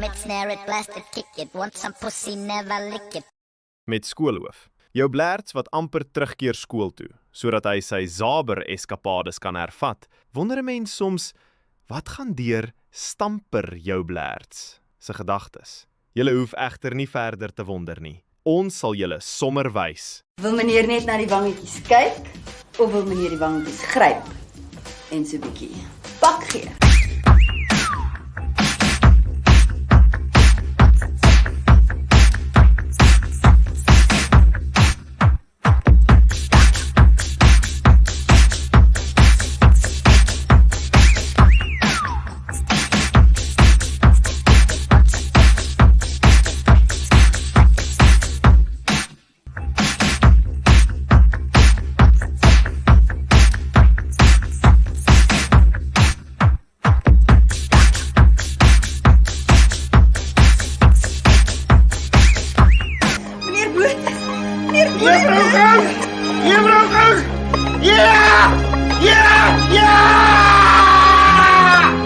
it, snare it, blast it, kick it. Want some pussy, never lick it. Met skoolhoof. Jou blerts wat amper terugkeer skool toe, sodat hy sy Zaber-eskapades kan hervat, wonder 'n mens soms, wat gaan deur stamper jou blerts se gedagtes? Julle hoef egter nie verder te wonder nie. Ons sal julle sommer wys. Wil meneer net na die wangetjies kyk, of wil meneer die wangetjies gryp en so 'n bietjie pak gee? Juffrou Gous! Ja! Ja! Ja!